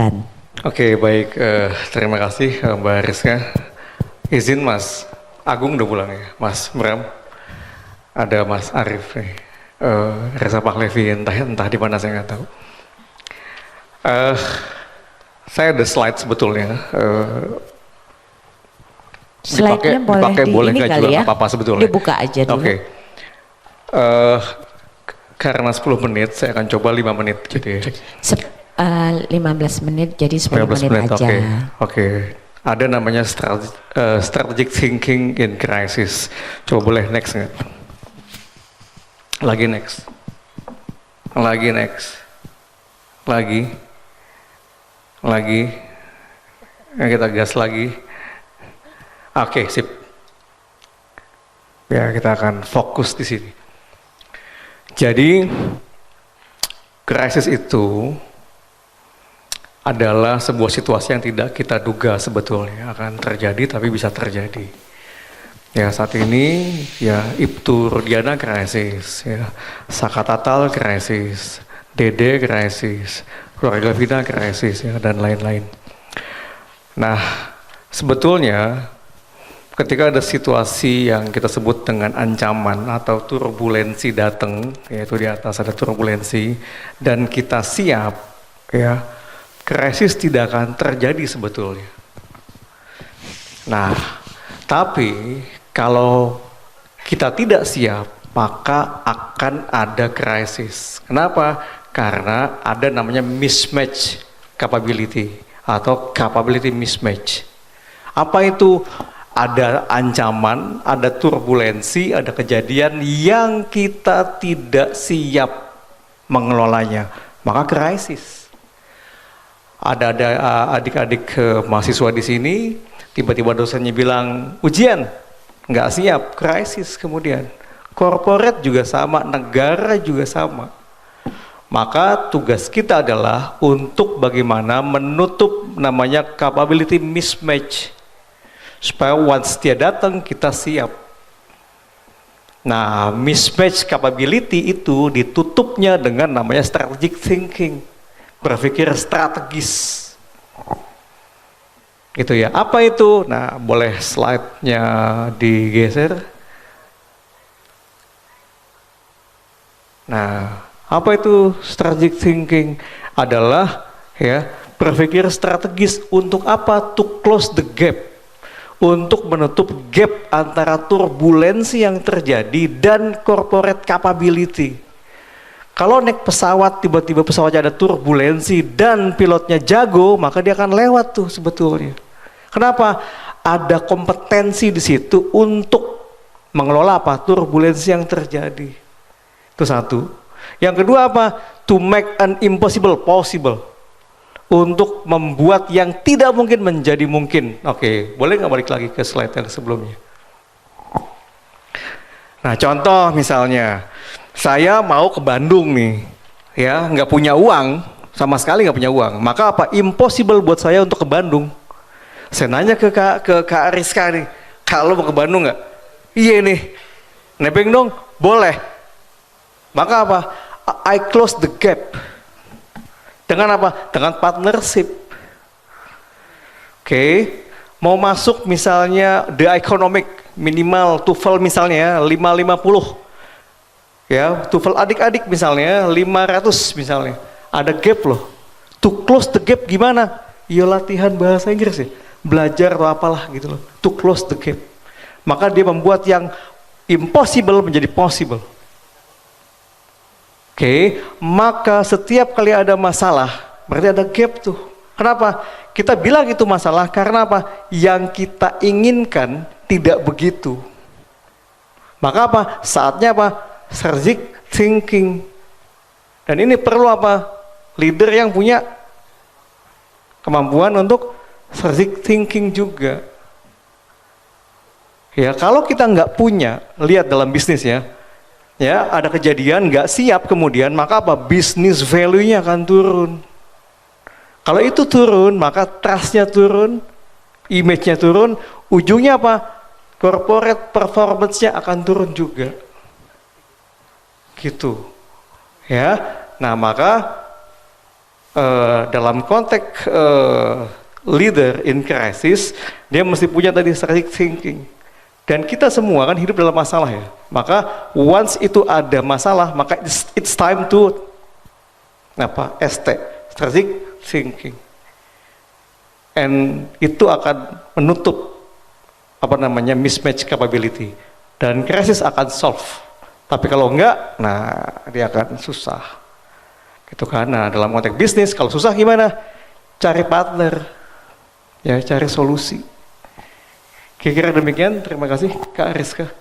silakan. Oke, baik. Terima kasih Mbak Rizka. Izin Mas Agung udah pulang ya, Mas Bram. Ada Mas Arif nih. Reza Paklevi, entah di mana saya nggak tahu. Saya ada slide sebetulnya. Slide-nya dipakai boleh ini nggak kali juga ya. nggak apa-apa sebetulnya. Dibuka aja dulu. Oke. Karena 10 menit, saya akan coba 5 menit gitu ya. 15 menit jadi 10 menit aja. Oke. Ada namanya strategic thinking in crisis. Coba boleh next nggak? Lagi next. Lagi. Ya, kita gas lagi. Oke, sip. Ya, kita akan fokus di sini. Jadi, krisis itu adalah sebuah situasi yang tidak kita duga sebetulnya akan terjadi, tapi bisa terjadi. Ya, saat ini ya Ibtu Rudiana krisis, ya Saka Tatal krisis, Dede krisis, keluarga Vina krisis, ya dan lain-lain. Nah, sebetulnya ketika ada situasi yang kita sebut dengan ancaman atau turbulensi datang, yaitu di atas ada turbulensi dan kita siap, ya krisis tidak akan terjadi sebetulnya. Nah, tapi kalau kita tidak siap, maka akan ada krisis. Kenapa? Karena ada namanya mismatch capability atau capability mismatch. Apa itu? Ada ancaman, ada turbulensi, ada kejadian yang kita tidak siap mengelolanya, maka krisis. Ada adik-adik mahasiswa di sini, tiba-tiba dosennya bilang ujian, nggak siap, krisis kemudian. Corporate juga sama, negara juga sama. Maka tugas kita adalah untuk bagaimana menutup namanya capability mismatch. Supaya once dia datang kita siap. Nah, mismatch capability itu ditutupnya dengan namanya strategic thinking. Berpikir strategis. Gitu ya. Apa itu? Nah, boleh slide-nya digeser. Nah, apa itu strategic thinking? Adalah ya, berpikir strategis untuk apa? To close the gap. Untuk menutup gap antara turbulensi yang terjadi dan corporate capability. Kalau naik pesawat, tiba-tiba pesawatnya ada turbulensi dan pilotnya jago, maka dia akan lewat tuh sebetulnya. Kenapa? Ada kompetensi di situ untuk mengelola apa? Turbulensi yang terjadi. Itu satu. Yang kedua apa? To make an impossible possible. Untuk membuat yang tidak mungkin menjadi mungkin. Oke, boleh nggak balik lagi ke slide yang sebelumnya? Nah, contoh misalnya, saya mau ke Bandung nih, ya nggak punya uang, sama sekali nggak punya uang. Maka apa? Impossible buat saya untuk ke Bandung. Saya nanya ke Kak Rizka nih, kalau mau ke Bandung nggak? Iya nih, nebeng dong, boleh. Maka apa? I close the gap. Dengan apa? Dengan partnership. Oke, mau masuk misalnya the economic minimal TOEFL misalnya ya 550. Ya, TOEFL adik-adik misalnya 500 misalnya. Ada gap loh. To close the gap gimana? Ya latihan bahasa Inggris ya. Belajar atau apalah gitu loh. To close the gap. Maka dia membuat yang impossible menjadi possible. Oke, maka setiap kali ada masalah, berarti ada gap tuh. Kenapa? Kita bilang itu masalah karena apa? Yang kita inginkan tidak begitu. Maka apa? Saatnya apa? Strategic thinking. Dan ini perlu apa? Leader yang punya kemampuan untuk strategic thinking juga. Ya, kalau kita nggak punya, lihat dalam bisnis ya. Ya, ada kejadian nggak siap kemudian, maka apa? Business value-nya akan turun. Kalau itu turun, maka trust-nya turun, image-nya turun, ujungnya apa? Corporate performance-nya akan turun juga. Gitu. Ya. Nah, maka dalam konteks leader in crisis, dia mesti punya tadi strategic thinking. Dan kita semua kan hidup dalam masalah ya. Maka once itu ada masalah, maka it's time to strategic thinking. And itu akan menutup mismatch capability, dan krisis akan solve. Tapi kalau enggak, dia akan susah. Gitu kan. Nah, dalam konteks bisnis kalau susah gimana? Cari partner. Ya, cari solusi. Kira-kira demikian. Terima kasih Kak Rizka.